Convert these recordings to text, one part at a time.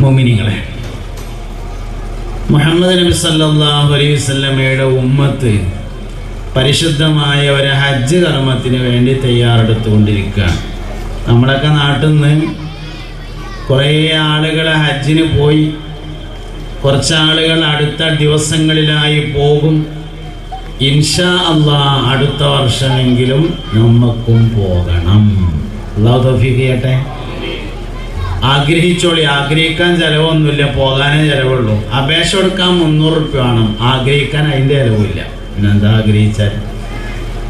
മുഅ്മിനീങ്ങളെ, മുഹമ്മദ് നബി സല്ലല്ലാഹു അലൈഹി വസല്ലമയുടെ ഉമ്മത്ത് പരിശുദ്ധമായ ഒരു ഹജ്ജ് കർമ്മത്തിന് വേണ്ടി തയ്യാറെടുത്തുകൊണ്ടിരിക്കുകയാണ്. നമ്മളൊക്കെ നാട്ടിൽ നിന്ന് കുറേ ആളുകൾ ഹജ്ജിന് പോയി, കുറച്ച് ആളുകൾ അടുത്ത ദിവസങ്ങളിലായി പോകും. ഇൻഷാ അല്ലാഹ് അടുത്ത വർഷമെങ്കിലും നമുക്കും പോകണം. അല്ലാഹു തൗഫീഖ് ചെയ്യട്ടെ. ആഗ്രഹിച്ചോളി. ആഗ്രഹിക്കാൻ ചിലവൊന്നുമില്ല, പോകാനേ ചിലവുള്ളൂ. അപേക്ഷ കൊടുക്കാൻ 300 റുപ്യ വേണം, ആഗ്രഹിക്കാൻ അതിൻ്റെ ചിലവില്ല. പിന്നെന്താ ആഗ്രഹിച്ചാൽ?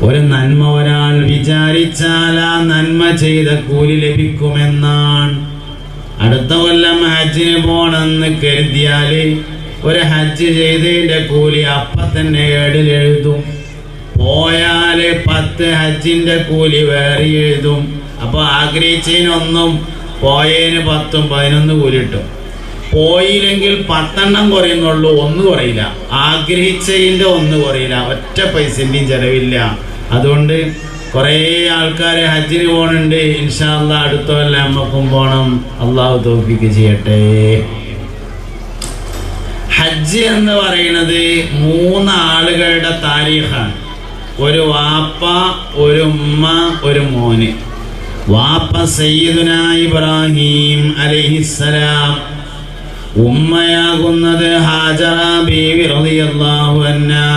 ഒരു നന്മ ഒരാൾ വിചാരിച്ചാൽ ആ നന്മ ചെയ്ത കൂലി ലഭിക്കുമെന്നാണ്. അടുത്ത കൊല്ലം ഹജ്ജിന് പോകണമെന്ന് കരുതിയാൽ ഒരു ഹജ്ജ് ചെയ്തതിൻ്റെ കൂലി അപ്പം തന്നെ ഏടിലെഴുതും. പോയാൽ 10 ഹജ്ജിൻ്റെ കൂലി വേറെ എഴുതും. അപ്പോൾ ആഗ്രഹിച്ചതിനൊന്നും പോയതിന് 10 11 കൂലി കിട്ടും. പോയില്ലെങ്കിൽ 10 കുറയുന്നുള്ളൂ, 1 കുറയില്ല. ആഗ്രഹിച്ചതിൻ്റെ 1 കുറയില്ല, ഒറ്റ പൈസൻ്റെയും ചിലവില്ല. അതുകൊണ്ട് കുറേ ആൾക്കാർ ഹജ്ജിന് പോകുന്നുണ്ട്. ഇൻഷാ അല്ലാഹ് അടുത്ത കൊല്ലം നമുക്കും പോകണം. അള്ളാഹു തൗഫീഖ് ചെയ്യട്ടെ. ഹജ്ജ് എന്ന് പറയുന്നത് 3 ആളുകളുടെ താരീഖാണ്. ഒരു വാപ്പ, ഒരു ഉമ്മ, ഒരു മോന്. വാപ്പ സയ്യിദുനാ ഇബ്രാഹിം അലൈഹിസ്സലാം, ഉമ്മയാകുന്നത് ഹാജറ ബീവി റളിയല്ലാഹു അൻഹാ,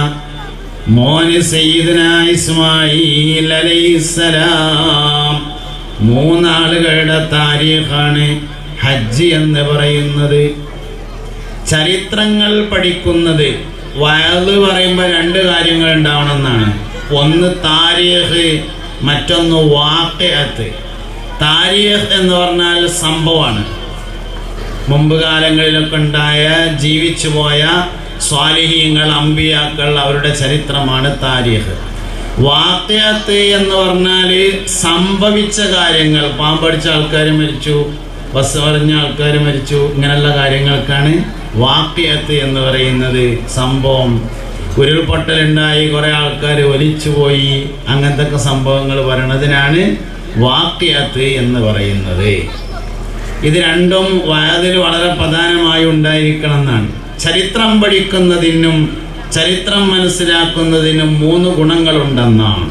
മോന് സയ്യിദുനാ ഇസ്മാഈൽ അലൈഹിസ്സലാം. 3 ആളുകളുടെ താരീഖാണ് ഹജ്ജ് എന്ന് പറയുന്നത്. ചരിത്രങ്ങൾ പഠിക്കുന്നത്, വഅദ് പറയുമ്പോൾ 2 കാര്യങ്ങൾ ഉണ്ടാവണമെന്നാണ്. ഒന്ന് താരീഖ്, മറ്റൊന്ന് വാഖിഅത്ത്. താരീഖ് എന്ന് പറഞ്ഞാൽ സംഭവമാണ്, മുമ്പ് കാലങ്ങളിലൊക്കെ ഉണ്ടായ ജീവിച്ചു പോയ സ്വാലിഹീങ്ങൾ, അമ്പിയാക്കൾ, അവരുടെ ചരിത്രമാണ് താരീഖ്. വാഖിഅത്ത് എന്ന് പറഞ്ഞാൽ സംഭവിച്ച കാര്യങ്ങൾ. പാമ്പടിച്ച ആൾക്കാർ മരിച്ചു, ബസ് പറഞ്ഞ ആൾക്കാർ മരിച്ചു, ഇങ്ങനെയുള്ള കാര്യങ്ങൾക്കാണ് വാഖിഅത്ത് എന്ന് പറയുന്നത്. സംഭവം, ഉരുൾപൊട്ടലുണ്ടായി, കുറേ ആൾക്കാർ ഒലിച്ചുപോയി, അങ്ങനത്തെ ഒക്കെ സംഭവങ്ങൾ പറയണതിനാണ് വാഖിഅത്ത് എന്ന് പറയുന്നത്. ഇത് രണ്ടും വഅദിൽ വളരെ പ്രധാനമായി ഉണ്ടായിരിക്കണം എന്നാണ്. ചരിത്രം പഠിക്കുന്നതിനും ചരിത്രം മനസ്സിലാക്കുന്നതിനും 3 ഗുണങ്ങളുണ്ടെന്നാണ്.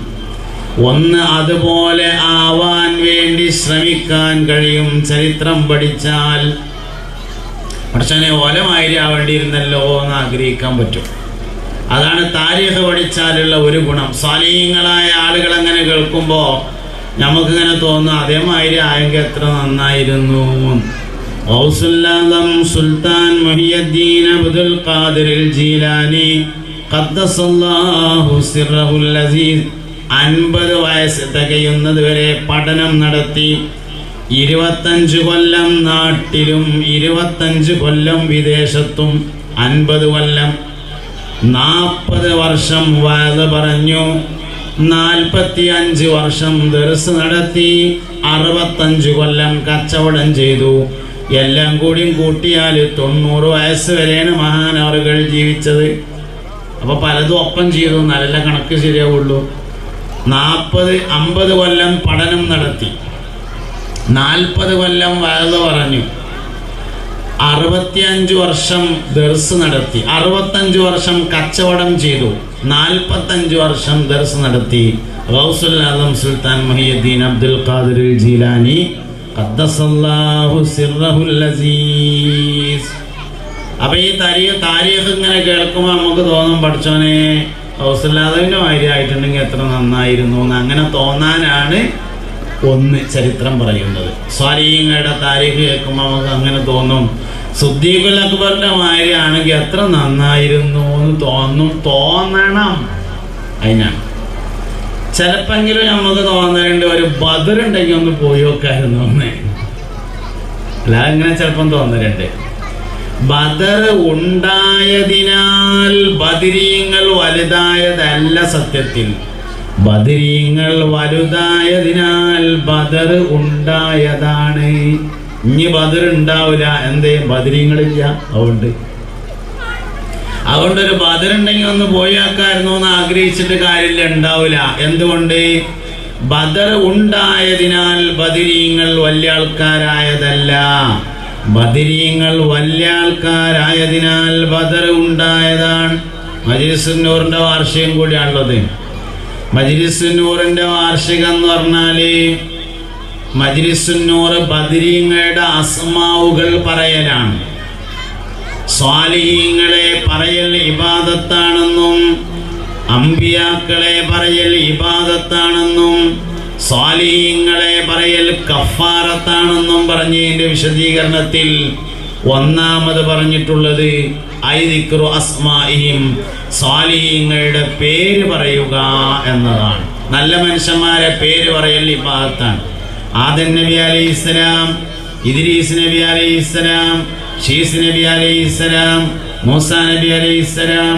ഒന്ന്, അതുപോലെ ആവാൻ വേണ്ടി ശ്രമിക്കാൻ കഴിയും. ചരിത്രം പഠിച്ചാൽ പക്ഷേ ഓലമാതിരി ആവേണ്ടിയിരുന്നല്ലോ എന്ന് ആഗ്രഹിക്കാൻ പറ്റും. അതാണ് താരീഖ് പഠിച്ചാലുള്ള ഒരു ഗുണം. സ്വാലിഹീങ്ങളായ ആളുകൾ അങ്ങനെ കേൾക്കുമ്പോൾ നമുക്കിങ്ങനെ തോന്നും അതേമാതിരി ആയെങ്കിൽ എത്ര നന്നായിരുന്നു. ഗൗസുൽ ആദം സുൽത്താൻ മുഹിയുദ്ദീൻ അബ്ദുൽ ഖാദിർ ജീലാനി ഖദ്ദസല്ലാഹു സിർറഹുൽ അസീസ് 50 വയസ്സ് തികയുന്നത് വരെ പഠനം നടത്തി. 25 കൊല്ലം നാട്ടിലും 25 കൊല്ലം വിദേശത്തും, 50 കൊല്ലം, 40 വർഷം വഅദ് പറഞ്ഞു, 45 വർഷം ദർസ് നടത്തി, 65 കൊല്ലം കച്ചവടം ചെയ്തു. എല്ലാം കൂടിയും കൂട്ടിയാൽ 90 വയസ്സ് വരെയാണ് മഹാനവറുകൾ ജീവിച്ചത്. അപ്പോൾ പലതും ഒപ്പം ചെയ്തു, നല്ല കണക്ക് ശരിയാവുള്ളൂ. 50 കൊല്ലം പഠനം നടത്തി, 40 കൊല്ലം വഅദ് പറഞ്ഞു, 65 വർഷം ദർസ് നടത്തി, 65 വർഷം കച്ചവടം ചെയ്തു, 45 വർഷം ദർസ് നടത്തി. ഗൗസുൽ ആദം സുൽത്താൻ മുഹിയുദ്ദീൻ അബ്ദുൽ ഖാദിർ ജീലാനി ഖദ്ദസല്ലാഹു സിർറഹുൽ അസീസ്. അപ്പോൾ ഈ താരീഖ് ഇങ്ങനെ കേൾക്കുമ്പോൾ നമുക്ക് തോന്നും പഠിച്ചോനെ ഗൗസുൽ ആദമിൻ്റെ മാതിരി ആയിട്ടുണ്ടെങ്കിൽ എത്ര നന്നായിരുന്നു എന്ന്. അങ്ങനെ തോന്നാനാണ് ഒന്ന് ചരിത്രം പറയുന്നത്. സ്വാലിഹീങ്ങളുടെ താരീഖ് കേൾക്കുമ്പോൾ നമുക്ക് അങ്ങനെ തോന്നും. സിദ്ദീഖുൽ അക്ബറിൻ്റെ മാതിരി ആണെങ്കിൽ എത്ര നന്നായിരുന്നു എന്ന് തോന്നണം. അതിനാണ് ചിലപ്പെങ്കിലും നമുക്ക് തോന്നലുണ്ട് ഒരു ബദറുണ്ടെങ്കിൽ ഒന്ന് പോയി നോക്കായിരുന്നു എന്ന്. അല്ലാതെ ഇങ്ങനെ ചിലപ്പം തോന്നലുണ്ട്. ബദർ ഉണ്ടായതിനാൽ ബദരീങ്ങൾ വലുതായതല്ല. സത്യത്തിൽ ബദരീങ്ങൾ വലുതായതിനാൽ ബദർ ഉണ്ടായതാണ്. ഇനി ബദർ ഉണ്ടാവില്ല, എന്തേ? ബദരീങ്ങളില്ല. അതുകൊണ്ടൊരു ബദർ ഉണ്ടെങ്കിൽ ഒന്ന് പോയാക്കായിരുന്നു എന്ന് ആഗ്രഹിച്ചിട്ട് കാര്യമില്ല, ഉണ്ടാവില്ല. എന്തുകൊണ്ട്? ബദർ ഉണ്ടായതിനാൽ ബദരീങ്ങൾ വലിയ ആൾക്കാരായതല്ല. ബദരീങ്ങൾ വലിയ ആൾക്കാരായതിനാൽ ബദർ ഉണ്ടായതാണ്. മജ്‌ലിസുന്നൂറിന്റെ വാർഷികം കൂടിയാണുള്ളത്. മജ്‌ലിസുന്നൂറിന്റെ വാർഷികം എന്ന് പറഞ്ഞാല് മജ്‌ലിസുന്നൂർ ബദരീങ്ങളുടെ അസ്മാവുകൾ പറയലാണ്. സ്വാലിഹീങ്ങളെ പറയൽ ഇബാദത്താണെന്നും അമ്പിയാക്കളെ പറയൽ ഇബാദത്താണെന്നും സ്വാലിഹീങ്ങളെ പറയൽ കഫാറത്താണെന്നും പറഞ്ഞതിന്റെ വിശദീകരണത്തിൽ ഒന്നാമത് പറഞ്ഞിട്ടുള്ളത് ഐദിക്റു അസ്മാഇഹിം, സ്വാലിഹീങ്ങളുടെ പേര് പറയുക എന്നതാണ്. നല്ല മനുഷ്യന്മാരെ പേര് പറയൽ ഇബാദത്താണ്. ആദം നബി അലൈഹിസ്സലാം, ഇദ്രീസ് നബി അലൈഹിസ്സലാം, ഷീസ് നബി അലൈഹിസ്സലാം, മൂസാ നബി അലൈഹിസ്സലാം,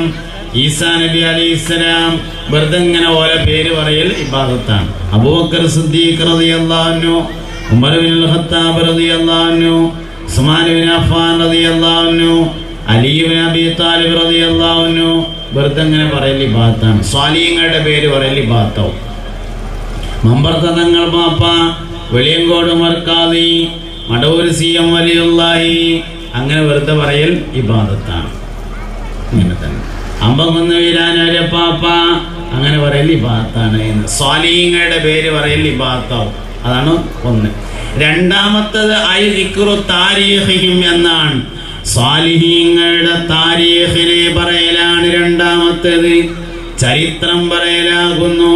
ഈസാ നബി അലൈഹിസ്സലാം, വെറുതെ ഇങ്ങനെ ഓരോ പേര് പറയൽ ഇബാദത്താണ്. അബൂബക്കർ സിദ്ദീഖ് റളിയല്ലാഹു അൻഹു, ഉമർ ഇബ്നുൽ ഖത്താബ് റളിയല്ലാഹു അൻഹു, ഉസ്മാൻ ഇബ്നു അഫ്ഫാൻ റളിയല്ലാഹു അൻഹു, അലി ഇബ്നു അബീ താലിബ് റളിയല്ലാഹു അൻഹു, വെറുതെ ഇങ്ങനെ പറയൽ ഇബാദത്താണ്. സ്വാലിഹീങ്ങളുടെ പേര് പറയൽ ഇബാദത്താവും. മമ്പർത്ത തങ്ങൾ പാപ്പ, വെളിയങ്കോട് ഉമർ ഖാദി, മടവൂർ CM വലിയുള്ളാഹി, അങ്ങനെ വെറുതെ പറയൽ ഇബാദത്താണ്. ഇങ്ങനെ തന്നെ അമ്പകുന്ന് വീരാനപ്പാപ്പ, അങ്ങനെ പറയൽ ഇബാദത്താണ്. സ്വാലിഹീങ്ങളുടെ പേര് പറയൽ ഇബാദത്താവും. അതാണ് ഒന്ന്. രണ്ടാമത്തത് ഐ ദിക്റു താരീഖിഹിം എന്നാണ്. സ്വാലിഹീങ്ങളുടെ താരീഖിനെ പറയലാണ് രണ്ടാമത്തേത്. ചരിത്രം പറയലാകുന്നു.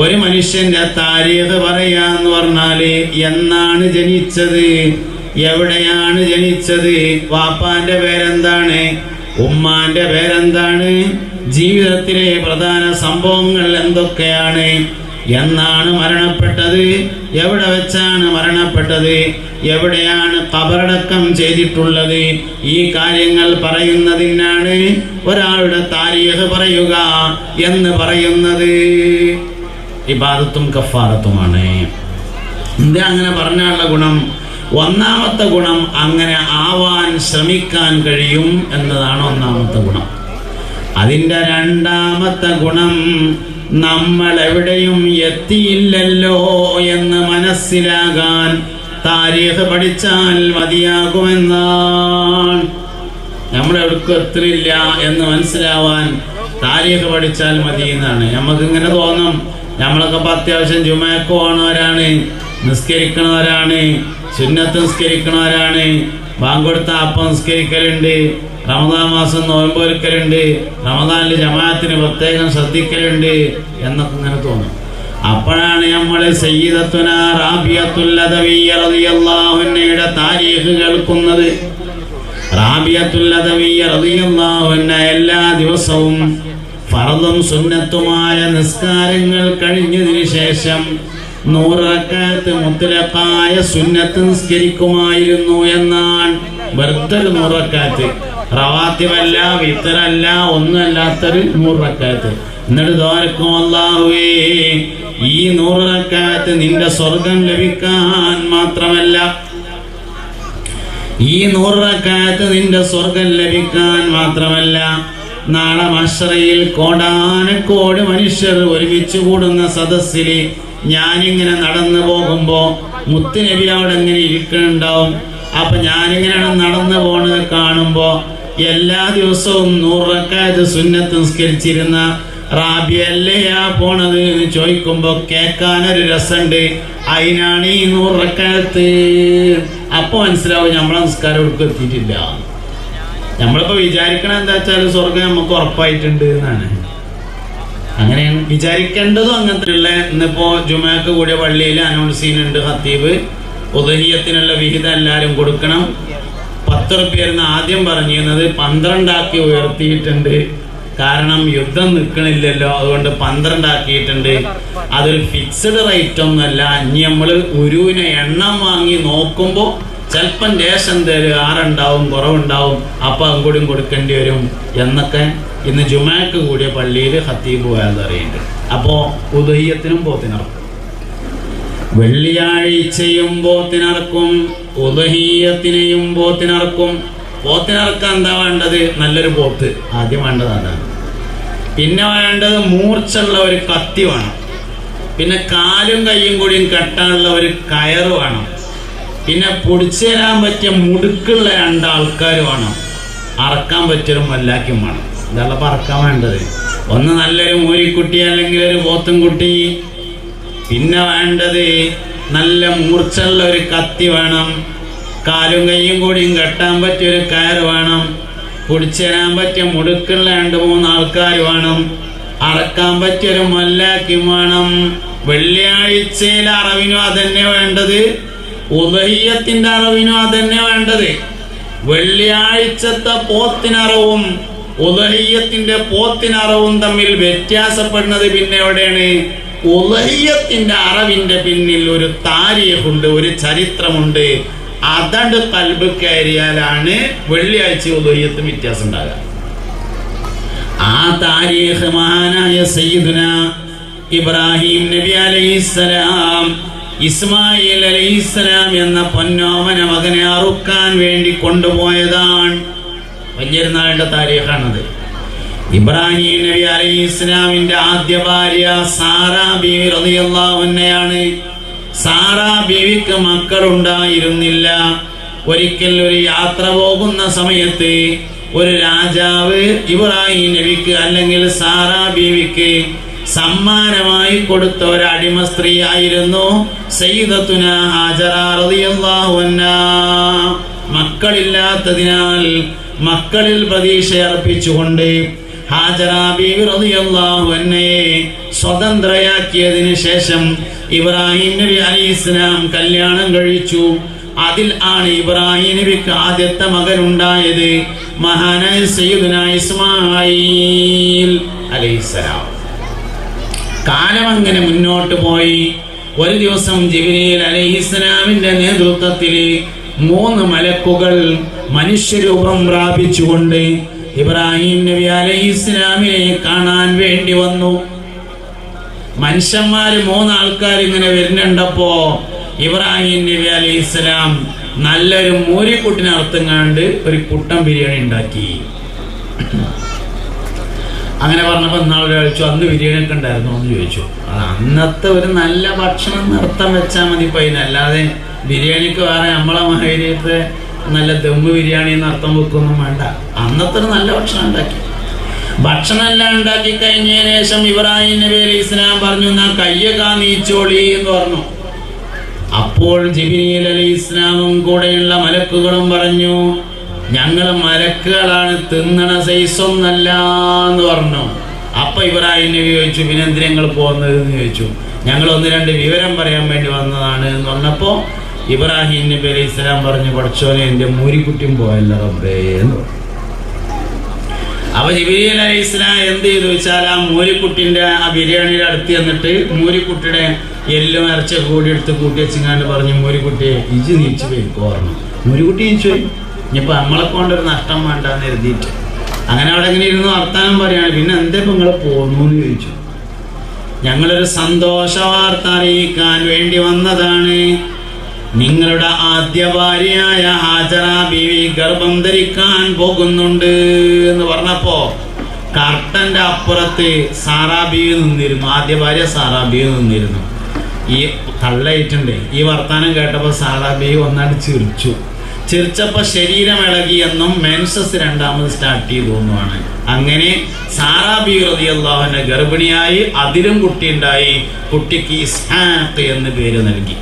ഒരു മനുഷ്യന്റെ താരീഖ് പറയാന്ന് പറഞ്ഞാല് എന്നാണ് ജനിച്ചത്, എവിടെയാണ് ജനിച്ചത്, വാപ്പാന്റെ പേരെന്താണ്, ഉമ്മാന്റെ പേരെന്താണ്, ജീവിതത്തിലെ പ്രധാന സംഭവങ്ങൾ എന്തൊക്കെയാണ്, എന്നാണ് മരണപ്പെട്ടത്, എവിടെ വെച്ചാണ് മരണപ്പെട്ടത്, എവിടെയാണ് ഖബറടക്കം ചെയ്തിട്ടുള്ളത്, ഈ കാര്യങ്ങൾ പറയുന്നതിനാണ് ഒരാളുടെ താരീഖ് പറയുക എന്ന് പറയുന്നത്. ഇബാദത്തും കഫാറത്തുമാണ്. എന്താ അങ്ങനെ പറഞ്ഞാലുള്ള ഗുണം? ഒന്നാമത്തെ ഗുണം അങ്ങനെ ആവാൻ ശ്രമിക്കാൻ കഴിയും എന്നതാണ് ഒന്നാമത്തെ ഗുണം. അതിൻ്റെ രണ്ടാമത്തെ ഗുണം നമ്മൾ എവിടെയും എത്തിയില്ലല്ലോ എന്ന് മനസ്സിലാകാൻ താരീഖ് പഠിച്ചാൽ മതിയാകുമെന്നാണ്. നമ്മളെവിടേക്കും എത്തില്ല എന്ന് മനസ്സിലാവാൻ താരീഖ് പഠിച്ചാൽ മതി എന്നാണ്. നമുക്കിങ്ങനെ തോന്നും, നമ്മളൊക്കെ അത്യാവശ്യം ജുമഅക്ക് പോണവരാണ്, നിസ്കരിക്കണവരാണ്, സുന്നത്ത് നിസ്കരിക്കണവരാണ്, ബാങ്ക് കൊടുത്ത അപ്പം നിസ്കരിക്കലുണ്ട്, റമദാൻ മാസം നോയമ്പ് ഒരുക്കലുണ്ട്, റമദാനിൽ ജമാഅത്തിന് പ്രത്യേകം ശ്രദ്ധിക്കലുണ്ട് എന്നൊക്കെ ഇങ്ങനെ തോന്നും. അപ്പോഴാണ് നമ്മൾ സയ്യിദത്തുന റാബിയത്തുൽ അദവിയ്യ റളിയല്ലാഹു അൻഹയുടെ താരീഖ് കേൾക്കുന്നത്. റാബിയത്തുൽ അദവിയ്യ റളിയല്ലാഹു അൻഹ എല്ലാ ദിവസവും ഫർളും സുന്നത്തുമായ നിസ്കാരങ്ങൾ കഴിഞ്ഞതിന് ശേഷം 100 റക്അത്ത് മുത്ലഖായ സുന്നത്ത് നിസ്കരിക്കുമായിരുന്നു എന്നാണ്. വെറുതെ 100 റക്അത്ത്, റവാത്തിബല്ല, വിത്തറല്ല, ഒന്നും അല്ലാത്തൊരു 100 റക്അത്ത്. എന്നിട്ട് ദുആക്കും, അല്ലാഹുവേ ഈ 100 റക്അത്ത് നിന്റെ സ്വർഗം ലഭിക്കാൻ മാത്രമല്ല, ഈ 100 റക്അത്ത് നിന്റെ സ്വർഗം ലഭിക്കാൻ മാത്രമല്ല, നാളെ മഹ്ശറയിൽ കോടാനക്കോടി മനുഷ്യർ ഒരുമിച്ച് കൂടുന്ന സദസ്സിൽ ഞാനിങ്ങനെ നടന്നു പോകുമ്പോ മുത്തുനബി അവിടെ എങ്ങനെ ഇരിക്കുന്നുണ്ടാവും. അപ്പൊ ഞാനിങ്ങനെയാണ് നടന്നു പോണത് കാണുമ്പോ എല്ലാ ദിവസവും 100 റക്അത്ത് സുന്നത്ത് നിസ്കരിച്ചിരുന്ന റാബിയല്ലയാ പോണത് എന്ന് ചോദിക്കുമ്പോ കേൾക്കാനൊരു രസമുണ്ട്. അതിനാണ് ഈ 100 റക്അത്ത്. അപ്പൊ മനസ്സിലാവും നമ്മളെ നിസ്കാരം ഒടുക്കും എത്തിയിട്ടില്ല. നമ്മളിപ്പോ വിചാരിക്കണ എന്താ വെച്ചാൽ സ്വർഗം നമുക്ക് ഉറപ്പായിട്ടുണ്ട് എന്നാണ്. അങ്ങനെയാണ് വിചാരിക്കേണ്ടതും. അങ്ങനത്തെ ഇന്നിപ്പോ ജുമഅക്ക് കൂടിയ പള്ളിയിൽ അനൗൺസ് ചെയ്യുന്നുണ്ട്, ഖത്തീബ് ഉദഹിയത്തിനുള്ള വിഹിതം എല്ലാവരും കൊടുക്കണം. 10 റുപ്യായിരുന്നു ആദ്യം പറഞ്ഞിരുന്നത്, 12 ആക്കി ഉയർത്തിയിട്ടുണ്ട്. കാരണം യുദ്ധം നിൽക്കണില്ലല്ലോ, അതുകൊണ്ട് 12 ആക്കിയിട്ടുണ്ട്. അതൊരു ഫിക്സഡ് റേറ്റ് ഒന്നുമല്ല. ഇനി നമ്മൾ ഉരുവിനെ എണ്ണം വാങ്ങി നോക്കുമ്പോൾ ചിലപ്പം ലേശം തരും, 6 ഉണ്ടാവും, കുറവുണ്ടാവും, അപ്പം അതും കൊടുക്കേണ്ടി വരും എന്നൊക്കെ ഇന്ന് ജുമഅക്ക് കൂടിയ പള്ളിയിൽ ഖത്തീബ് പോയാൽ അറിയുന്നുണ്ട്. അപ്പോൾ ഉദഹിയത്തിനും പോത്തിനറക്കും, വെള്ളിയാഴ്ചയും പോത്തിനറക്കും, ഉദഹിയത്തിനെയും പോത്തിനറക്കും. പോത്തിനറക്കാൻ എന്താ വേണ്ടത്? നല്ലൊരു പോത്ത് ആദ്യം വേണ്ടത് അതാണ്. പിന്നെ വേണ്ടത് മൂർച്ചുള്ള ഒരു കത്തി വേണം. പിന്നെ കാലും കൈയും കൂടിയും കെട്ടാനുള്ള ഒരു കയറ് വേണം. പിന്നെ പൊടിച്ചു തരാൻ പറ്റിയ മുടുക്കുള്ള രണ്ടാൾക്കാർ വേണം. അറക്കാൻ പറ്റിയൊരു മല്ലാക്കും വേണം. ഇതാണ് പറക്കാൻ വേണ്ടത്. ഒന്ന് നല്ലൊരു മൂരിക്കുട്ടി അല്ലെങ്കിൽ ഒരു പോത്തും കുട്ടി. പിന്നെ വേണ്ടത് നല്ല മൂർച്ചുള്ള ഒരു കത്തി വേണം. കാലും കൈയും കൂടിയും കെട്ടാൻ പറ്റിയൊരു കയർ വേണം. പൊടിച്ചു തരാൻ പറ്റിയ മുടുക്കുള്ള 2-3 ആൾക്കാർ വേണം. അറക്കാൻ പറ്റിയൊരു മല്ലാക്കും വേണം. വെള്ളിയാഴ്ചയിലെ അറവിനും അതന്നെ വേണ്ടത്. ഉദഹിയത്തിന്റെ അറവിനും അതന്നെ വേണ്ടത്. വെള്ളിയാഴ്ചത്തെ പോത്തിനറവും ഉദഹിയത്തിന്റെ പോത്തിനറവും തമ്മിൽ വ്യത്യാസപ്പെടുന്നത് പിന്നെ എവിടെയാണ്? ഉദഹിയത്തിന്റെ അറവിന്റെ പിന്നിൽ ഒരു താരീഖുണ്ട്, ഒരു ചരിത്രമുണ്ട്. അതണ്ട് കൽബ് കയറിയാലാണ് വെള്ളിയാഴ്ച ഉദഹിയത്തും വ്യത്യാസം ഉണ്ടാകുക. ആ താരീഖ് മഹാനായ സയ്യിദുന ഇബ്രാഹിം നബി അലൈഹിസ്സലാം ഇസ്മായിൽ അലൈഹിസ്സലാം എന്ന പൊന്നോമന മകനെ അറുക്കാൻ വേണ്ടി കൊണ്ടുപോയതാണ്. വലിയൊരു നാളിന്റെ താരീഖാണത്. ഇബ്രാഹിം നബി അലൈഹിസ്സലാമിന്റെ ആദ്യ ഭാര്യ സാറാ ബീവി റളിയല്ലാഹു അൻഹയാണ്. സാറാ ബീവിക്ക് മക്കളുണ്ടായിരുന്നില്ല. ഒരിക്കൽ ഒരു യാത്ര പോകുന്ന സമയത്ത് ഒരു രാജാവ് ഇബ്രാഹിം നബിക്ക് അല്ലെങ്കിൽ സാറാ ബീവിക്ക് സമ്മാനമായി കൊടുത്ത ഒരു അടിമ സ്ത്രീ ആയിരുന്നു സയ്യിദത്തുന ഹാജറ റളിയല്ലാഹു അൻഹാ. മക്കളില്ലാത്തതിനാൽ മക്കളിൽ പ്രതീക്ഷ അർപ്പിച്ചുകൊണ്ട് ഹാജറ ബീവി റളിയല്ലാഹു അൻഹയെ സ്വതന്ത്രയാക്കിയതിനു ശേഷം ഇബ്രാഹിം നബി അലൈഹിസ്സലാം കല്യാണം കഴിച്ചു. അതിൽ ആണ് ഇബ്രാഹിം നബിക്ക് ആദ്യത്തെ മകൻ ഉണ്ടായത്, മഹാനായ സയ്യിദുന ഇസ്മായിൽ അലൈഹിസ്സലാം. കാലം അങ്ങനെ മുന്നോട്ട് പോയി. ഒരു ദിവസം ജിബ്രീൽ അലൈഹിസ്സലാമിന്റെ നേതൃത്വത്തിൽ 3 മലക്കുകൾ മനുഷ്യരൂപം പ്രാപിച്ചുകൊണ്ട് ഇബ്രാഹിം നബി അലൈഹിസ്സലാമിനെ കാണാൻ വേണ്ടി വന്നു. മനുഷ്യന്മാര് 3 ആൾക്കാർ ഇങ്ങനെ വരുന്നുണ്ടപ്പോ ഇബ്രാഹിം നബി അലൈഹിസ്സലാം നല്ലൊരു മൂരിക്കുട്ടിനെ അർത്ഥങ്ങാണ്ട് ഒരു കുട്ടൻ ബിരിയാണി ഉണ്ടാക്കി. അങ്ങനെ പറഞ്ഞപ്പോൾ ഇന്നാളൊരു കഴിച്ചു, അന്ന് ബിരിയാണി ഒക്കെ ഉണ്ടായിരുന്നു എന്ന് ചോദിച്ചു. അത് അന്നത്തെ ഒരു നല്ല ഭക്ഷണം നൃത്തം വെച്ചാൽ മതി പൈന, അല്ലാതെ ബിരിയാണിക്ക് വേറെ നമ്മളെ മഹേരിയത്തെ നല്ല ദമ്മ് ബിരിയാണി നൃത്തം വെക്കൊന്നും വേണ്ട. അന്നത്തെ ഒരു നല്ല ഭക്ഷണം ഉണ്ടാക്കി. ഭക്ഷണം എല്ലാം ഉണ്ടാക്കി കഴിഞ്ഞതിന് ശേഷം ഇബ്രാഹിം നബി അലൈഹി ഇസ്ലാം പറഞ്ഞു, എന്നാ കയ്യൊക്കെ നീച്ചോളി എന്ന് പറഞ്ഞു. അപ്പോൾ ജിബ്രീൽ അലൈഹി ഇസ്ലാമും കൂടെയുള്ള മലക്കുകളും പറഞ്ഞു, ഞങ്ങൾ മലക്കുകളാണ്, തിന്നണ സൈസൊന്നല്ല എന്ന് പറഞ്ഞു. അപ്പൊ ഇബ്രാഹിം നബി ചോദിച്ചു, പിന്നെ എന്തിനാ ഞങ്ങൾ പോകുന്നത് എന്ന് ചോദിച്ചു. ഞങ്ങൾ 1-2 വിവരം പറയാൻ വേണ്ടി വന്നതാണ് എന്ന് പറഞ്ഞപ്പോ ഇബ്രാഹിം നബി അലൈഹി ഇസ്ലാം പറഞ്ഞു, പഠിച്ചോനെ എൻ്റെ മൂരിക്കുട്ടിയും പോയല്ല റബ്ബേ എന്ന് പറഞ്ഞു. അപ്പൊ ജിബ്രീൽ അലൈഹി ഇസ്ലാം എന്ത് ചെയ്തു വെച്ചാൽ ആ മൂരിക്കുട്ടിന്റെ ആ ബിരിയാണിയുടെ അടുത്ത് ചെന്നിട്ട് മൂരിക്കുട്ടിയുടെ എല്ലും ഇറച്ചൊക്കെ കൂടി എടുത്ത് കൂട്ടി വെച്ചിങ്ങാണ്ട് പറഞ്ഞു, മൂരിക്കുട്ടിയെ ഇജ് നീച്ചു പോയിക്കോ പറഞ്ഞു. മൂരിക്കുട്ടി നീച്ചു പോയി. ഇനിയിപ്പോൾ നമ്മളെ കൊണ്ടൊരു നഷ്ടം വേണ്ടെന്ന് എഴുതിയിട്ട് അങ്ങനെ അവിടെ ഇങ്ങനെ ഇരുന്ന് വർത്താനം പറയാണ്. പിന്നെ എന്തേ ഇപ്പം നിങ്ങൾ പോന്നു എന്ന് ചോദിച്ചു. ഞങ്ങളൊരു സന്തോഷ വാർത്ത അറിയിക്കാൻ വേണ്ടി വന്നതാണ്. നിങ്ങളുടെ ആദ്യ ഭാര്യയായ ഹാജറ ബീവി ഗർഭം ധരിക്കാൻ പോകുന്നുണ്ട് എന്ന് പറഞ്ഞപ്പോ കർട്ടന്റെ അപ്പുറത്ത് സാറാ ബീവി നിന്നിരുന്നു. ആദ്യ ഭാര്യ സാറാ ബീവി നിന്നിരുന്നു. ഈ തള്ളയിട്ടുണ്ട്. ഈ വർത്താനം കേട്ടപ്പോൾ സാറാ ബീവി ഒന്നാണ്ട് ചിരിച്ചു. ചിരിച്ചപ്പോൾ ശരീരം ഇളകിയെന്നും മെൻസസ് 2ാമത് സ്റ്റാർട്ട് ചെയ്തു എന്നുമാണ്. അങ്ങനെ സാറാ ബീവി റളിയല്ലാഹു അൻഹ ഗർഭിണിയായി, അതിലും കുട്ടിയുണ്ടായി. കുട്ടിക്ക് ഇസ്ഹാഖ് എന്ന് പേര് നൽകി.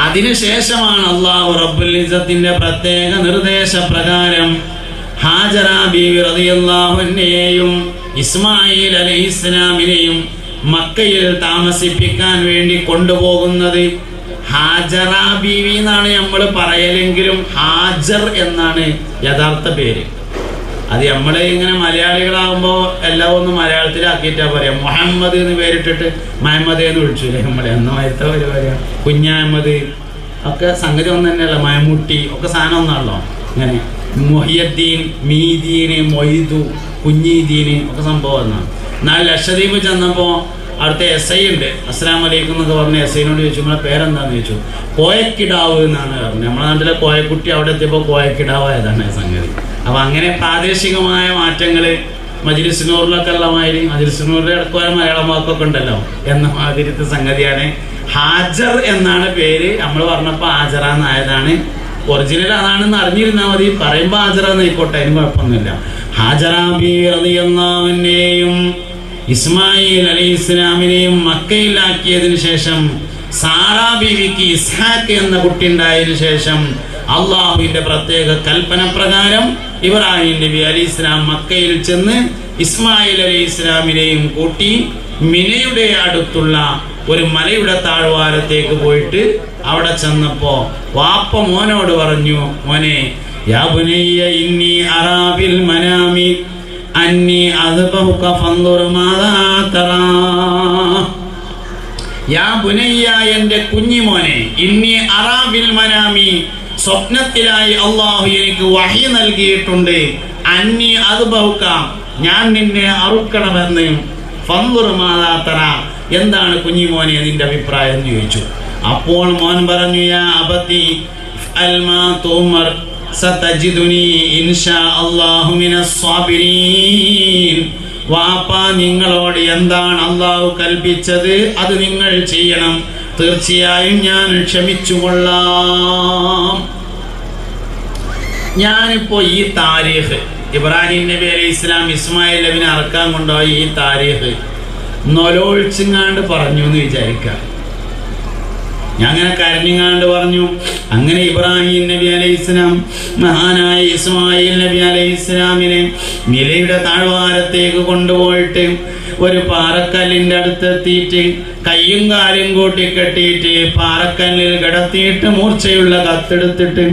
അതിനുശേഷമാണ് അല്ലാഹു റബ്ബുൽ ഇസ്സത്തിന്റെ പ്രത്യേക നിർദ്ദേശപ്രകാരം ഹാജറ ബീവി റളിയല്ലാഹു അൻഹയെയും ഇസ്മായിൽ അലൈഹിസ്സലാമിനെയും മക്കയിൽ താമസിപ്പിക്കാൻ വേണ്ടി കൊണ്ടുപോകുന്നത്. ഹാജറ ബീവി എന്നാണ് നമ്മൾ പറയലെങ്കിലും ഹാജർ എന്നാണ് യഥാർത്ഥ പേര്. അത് നമ്മൾ ഇങ്ങനെ മലയാളികളാകുമ്പോൾ എല്ലാം ഒന്ന് മലയാളത്തിലാക്കിയിട്ടാ പറയാം. മുഹമ്മദ് എന്ന് പേരിട്ടിട്ട് മഹമ്മദ് എന്ന് വിളിച്ചില്ലേ നമ്മളെ. അന്നമായിരുത്ത പരിപാടിയാണ്. കുഞ്ഞഹമ്മദ് ഒക്കെ സംഗതി ഒന്നു തന്നെയല്ല. മയമുട്ടി ഒക്കെ സാധനം ഒന്നാണല്ലോ. ഇങ്ങനെ മൊഹിയദ്ദീൻ, മീദീന്, മൊയ്തു, കുഞ്ഞീദീന് ഒക്കെ സംഭവം എന്നാണ്. എന്നാൽ ലക്ഷദ്വീപ് ചെന്നപ്പോൾ അവിടുത്തെ SI ഉണ്ട്. അസ്സലാമു അലൈക്കും എന്നൊക്കെ പറഞ്ഞ് SIനോട് ചോദിച്ചു, നിങ്ങളെ പേരെന്താണെന്ന് ചോദിച്ചു. കോയക്കിടാവ് എന്നാണ് പറഞ്ഞത്. നമ്മുടെ നാട്ടിലെ കോയക്കുട്ടി അവിടെ എത്തിയപ്പോൾ കോയക്കിടാവായതാണ് സംഗതി. അപ്പം അങ്ങനെ പ്രാദേശികമായ മാറ്റങ്ങൾ മജ്ലിസിനൂറിലൊക്കെ ഉള്ള മാതിരി, മജ്ലിസിനൂറിൽ ഇടക്കുവാൻ മലയാളം വാക്കൊക്കെ ഉണ്ടല്ലോ എന്ന മാതിരിത്തെ സംഗതിയാണ്. ഹാജർ എന്നാണ് പേര്. നമ്മൾ പറഞ്ഞപ്പോൾ ഹാജറ എന്നായതാണ്. ഒറിജിനൽ അതാണെന്ന് അറിഞ്ഞിരുന്നാൽ മതി, പറയുമ്പോൾ ഹാജറ എന്നായിക്കോട്ടെ, അതിന് കുഴപ്പമൊന്നുമില്ല. ഹാജറ ബീവി റളിയല്ലാഹു അൻഹയെയും ഇസ്മായിൽ അലൈഹി ഇസ്ലാമിനെയും മക്കയിലാക്കിയതിനു ശേഷം സാറാ ബീവിക്ക് ഇസ്ഹാഖ് എന്ന കുട്ടി ഉണ്ടായതിനു ശേഷം അള്ളാഹുവിന്റെ പ്രത്യേക കൽപ്പന പ്രകാരം ഇബ്രാഹിം നബി അലൈഹി ഇസ്ലാം മക്കയിൽ ചെന്ന് ഇസ്മായിൽ അലൈഹി ഇസ്ലാമിനെയും കൂട്ടി മിനയുടെ അടുത്തുള്ള ഒരു മലയുടെ താഴ്വാരത്തേക്ക് പോയിട്ട് അവിടെ ചെന്നപ്പോ വാപ്പ മോനോട് പറഞ്ഞു, മോനെ, യാ ബുനയ്യ ഇന്നി അറാ ബിൽ മനാമി അന്നി അദ്ബഹുക ഫൻദുർ മാദാ തറാ. യാ ബുനയ്യ, എൻ്റെ കുഞ്ഞിമോനെ, ഇന്നി അറാ ബിൽ മനാമി, സ്വപ്നത്തിലായി അള്ളാഹു എനിക്ക് വഹി നൽകിയിട്ടുണ്ട്, അന്നി അദ്ബഹുക, ഞാൻ നിന്നെ അറുക്കണമെന്ന്, ഫൻദുർ മാദാ തറാ, എന്താണ് കുഞ്ഞിമോനെ നിന്റെ അഭിപ്രായം എന്ന് ചോദിച്ചു. അപ്പോൾ മോൻ പറഞ്ഞു, യാ അബതി ഫഅൽ മാ തുമർ സതജിദുനി ഇൻഷാ അല്ലാഹു മിനസ് സാബിരീൻ. വാപ്പ, നിങ്ങളോട് എന്താണ് അള്ളാഹു കൽപ്പിച്ചത് അത് നിങ്ങൾ ചെയ്യണം, തീർച്ചയായും ഞാൻ ക്ഷമിച്ചുകൊള്ളാം. ഞാനിപ്പോ ഈ താരീഖ്, ഇബ്രാഹിം നബി അലൈഹി ഇസ്ലാം ഇസ്മായിൽ നബിനെ അറക്കാൻ കൊണ്ടുപോയി ഈ താരീഖ് നൊലോഴിച്ചിങ്ങാണ്ട് പറഞ്ഞു എന്ന് വിചാരിക്കാം. ഞാൻ അങ്ങനെ കരഞ്ഞിങ്ങാണ്ട് പറഞ്ഞു. അങ്ങനെ ഇബ്രാഹിം നബി അലൈഹി ഇസ്ലാം മഹാനായ ഇസ്മായിൽ നബി അലൈഹി ഇസ്ലാമിനെ മിലയുടെ താഴ്വാരത്തേക്ക് കൊണ്ടുപോയിട്ട് ഒരു പാറക്കല്ലിൻ്റെ അടുത്തെത്തിയിട്ട് കയ്യും കാലും കൂട്ടി കെട്ടിയിട്ട് പാറക്കല്ലിൽ കിടത്തിയിട്ട് മൂർച്ചയുള്ള കത്തെടുത്തിട്ട്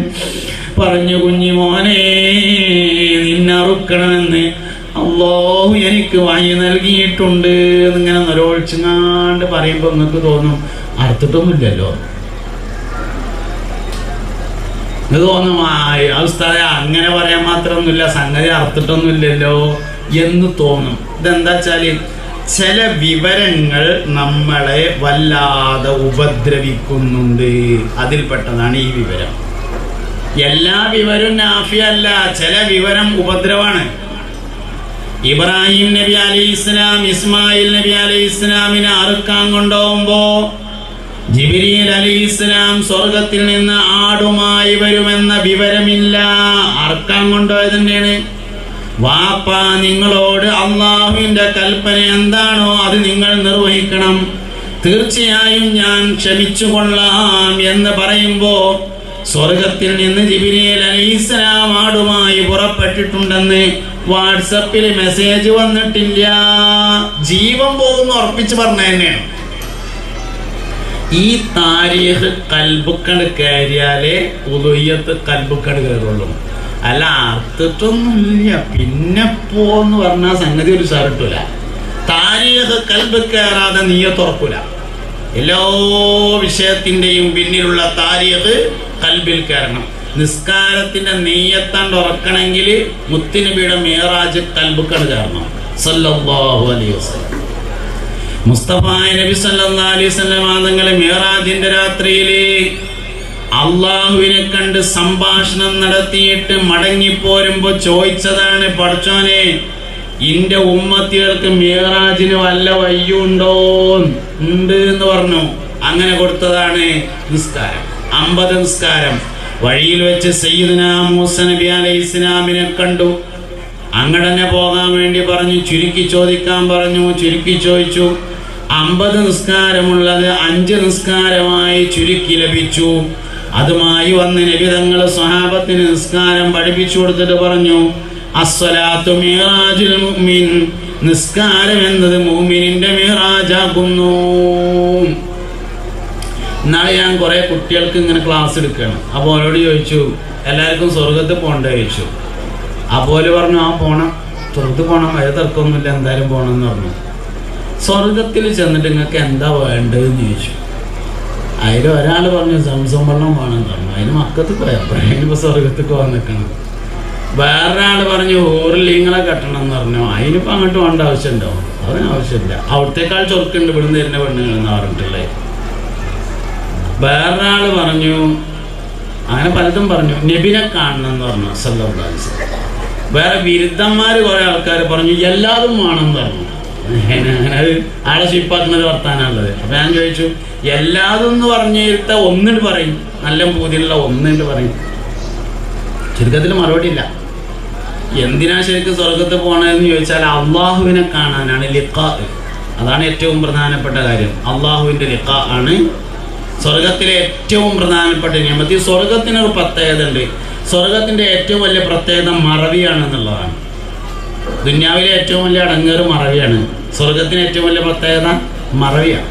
പറഞ്ഞു, കുഞ്ഞിമോനെ, നിന്നറുക്കണമെന്ന് അല്ലാഹു എനിക്ക് വഹി നൽകിയിട്ടുണ്ട് എന്നിങ്ങനെ നൊലോളിച്ചങ്ങാണ്ട് പറയുമ്പോൾ നിങ്ങൾക്ക് തോന്നും അറുത്തിട്ടൊന്നുമില്ലല്ലോ. ഇത് തോന്നും ഉസ്താദേ അങ്ങനെ പറയാൻ മാത്രമൊന്നുമില്ല, സംഗതി അറുത്തിട്ടൊന്നുമില്ലല്ലോ എന്ന് തോന്നും. ഇതെന്താ വെച്ചാല് ചില വിവരങ്ങൾ നമ്മളെ വല്ലാതെ ഉപദ്രവിക്കുന്നുണ്ട്. അതിൽപ്പെട്ടതാണ് ഈ വിവരം. എല്ലാ വിവരവും നാഫിയല്ല, ചില വിവരം ഉപദ്രവമാണ്. ഇബ്രാഹിം നബി അലൈഹി ഇസ്ലാം ഇസ്മായിൽ നബി അലൈഹി ഇസ്ലാമിനെ അറുക്കാൻ കൊണ്ടുപോകുമ്പോ ജിബ്രീൽ അലൈഹി ഇസ്ലാം സ്വർഗത്തിൽ നിന്ന് ആടുമായി വരുമെന്ന വിവരമില്ല. അറുക്കാൻ കൊണ്ടുപോയത് തന്നെയാണ്. വാപ്പ, നിങ്ങളോട് അള്ളാഹുവിന്റെ കൽപ്പന എന്താണോ അത് നിങ്ങൾ നിർവഹിക്കണം, തീർച്ചയായും ഞാൻ ക്ഷമിച്ചുകൊള്ളാം എന്ന് പറയുമ്പോ സ്വർഗത്തിൽ നിന്ന് ജിബ്രീൽ അലൈഹിസ്സലാം ആടുമായി പുറപ്പെട്ടിട്ടുണ്ടെന്ന് വാട്സപ്പിൽ മെസ്സേജ് വന്നിട്ടില്ല. ജീവൻ പോകുന്നു ഉറപ്പിച്ച് പറഞ്ഞ തന്നെയാണ്. ഈ താരീഖ് കൽബുക്കട് കയറിയാലേ ഉദുഹിയത്ത് കൽബുക്കട് കയറുള്ളൂ. അല്ല അർത്ഥത്തൊന്നുമില്ല പിന്നെ പോന്ന് പറഞ്ഞാൽ സംഗതി ഒരു ഷർട്ടില്ല. താരീഖ് കൽബ് കയറാതെ നീയത്ത് ഉറക്കൂല. എല്ലാ വിഷയത്തിൻ്റെയും പിന്നിലുള്ള താരീഖ് കൽബിൽ കയറണം. നിസ്കാരത്തിന്റെ നെയ്യത്താണ്ട് ഉറക്കണമെങ്കിൽ മുത്തുനബിയുടെ മിഅ്റാജ് കൽബുക്കട് കയറണം. സല്ലല്ലാഹു അലൈഹി വസല്ലം മുസ്തഫ നബി സല്ലല്ലാഹു അലൈഹി വസല്ലം തങ്ങളെ മിഅ്റാജിന്റെ രാത്രിയിൽ അള്ളാഹുവിനെ കണ്ട് സംഭാഷണം നടത്തിയിട്ട് മടങ്ങിപ്പോരുമ്പോ ചോദിച്ചതാണ്, പടച്ചോനെ, ഇന്റെ ഉമ്മത്തികൾക്ക് മിഅ്റാജിന് വല്ല വയ്യുണ്ടോ? ഉണ്ട് എന്ന് പറഞ്ഞു. അങ്ങനെ കൊടുത്തതാണ് നിസ്കാരം, 50 നിസ്കാരം. വഴിയിൽ വെച്ച് സയ്യിദുനാ മൂസ നബി അലൈഹി ഇസ്ലാമിനെ കണ്ടു. അങ്ങടനെ പോകാൻ വേണ്ടി പറഞ്ഞു. ചുരുക്കി ചോദിക്കാൻ പറഞ്ഞു. ചുരുക്കി ചോദിച്ചു. 50 നിസ്കാരമുള്ളത് 5 നിസ്കാരമായി ചുരുക്കി ലഭിച്ചു. അതുമായി വന്ന് നബി തങ്ങൾ സ്വഹാബത്തിന് നിസ്കാരം പഠിപ്പിച്ചു കൊടുത്തിട്ട് പറഞ്ഞു, അസ്സലാത്തു മിഅ്റാജുൽ മുഅ്മിൻ, നിസ്കാരം എന്നത് മുഅ്മിനിന്റെ മിഅ്റാജാകുന്നു. ഇന്നാളെ ഞാൻ കുറെ കുട്ടികൾക്ക് ഇങ്ങനെ ക്ലാസ് എടുക്കുകയാണ്. അപ്പോൾ അവരോട് ചോദിച്ചു, എല്ലാവർക്കും സ്വർഗത്തിൽ പോകണ്ടേ ചോദിച്ചു. അപ്പോൾ പറഞ്ഞു, ആ പോണം, സ്വർഗത്തിൽ പോകണം, അത് തർക്കമൊന്നുമില്ല, എന്തായാലും പോകണം എന്ന് പറഞ്ഞു. സ്വർഗത്തിൽ ചെന്നിട്ട് നിങ്ങൾക്ക് എന്താ വേണ്ടതെന്ന് ചോദിച്ചു. അതിൽ ഒരാൾ പറഞ്ഞു സംസം വെള്ളം വേണമെന്ന് പറഞ്ഞു. അതിന് മക്കത്ത് പോയപ്പോൾ സ്വർഗത്തിൽ പോകാൻ നിൽക്കണം. വേറൊരാൾ പറഞ്ഞു ഹൂറിലിങ്ങളെ കെട്ടണം എന്ന് പറഞ്ഞു. അതിനിപ്പോൾ അങ്ങോട്ട് വേണ്ട ആവശ്യമുണ്ടോ? അതിന് ആവശ്യമില്ല, അവിടത്തേക്കാൾ ചൊറുക്കുണ്ട് ഇവിടുന്ന് തരുന്ന പെണ്ണുങ്ങൾ എന്ന് പറഞ്ഞിട്ടുള്ളത്. വേറൊരാൾ പറഞ്ഞു, അങ്ങനെ പലതും പറഞ്ഞു, നബിനെ കാണണം എന്ന് പറഞ്ഞു. സല്ലല്ലാഹു അലൈഹി വസല്ലം വേറെ വിരുദ്ധന്മാർ കുറേ ആൾക്കാർ പറഞ്ഞു എല്ലാതും വേണമെന്ന് പറഞ്ഞു. അങ്ങനെ അത് ആളെ ഷിപ്പാക്കുന്നൊരു വർത്താനമുള്ളത്. അപ്പം ഞാൻ ചോദിച്ചു, എല്ലാതും എന്ന് പറഞ്ഞിട്ട് ഒന്നിട്ട് പറയും, നല്ല പൂതിയുള്ള ഒന്നിട്ട് പറയും. ചുരുക്കത്തിൽ മറുപടി ഇല്ല. എന്തിനാ ശരിക്കും സ്വർഗത്ത് പോകണമെന്ന് ചോദിച്ചാൽ അള്ളാഹുവിനെ കാണാനാണ്. ലിഖാ, അതാണ് ഏറ്റവും പ്രധാനപ്പെട്ട കാര്യം. അള്ളാഹുവിൻ്റെ ലിഖാ ആണ് സ്വർഗത്തിലെ ഏറ്റവും പ്രധാനപ്പെട്ട നിയമത്തിൽ. സ്വർഗത്തിനൊരു പ്രത്യേകത ഉണ്ട്. സ്വർഗത്തിൻ്റെ ഏറ്റവും വലിയ പ്രത്യേകത മറവിയാണെന്നുള്ളതാണ്. ദുന്യാവിലെ ഏറ്റവും വലിയ അടങ്ങേറ് മറവിയാണ്. സ്വർഗത്തിന് ഏറ്റവും വലിയ പ്രത്യേകത മറവിയാണ്.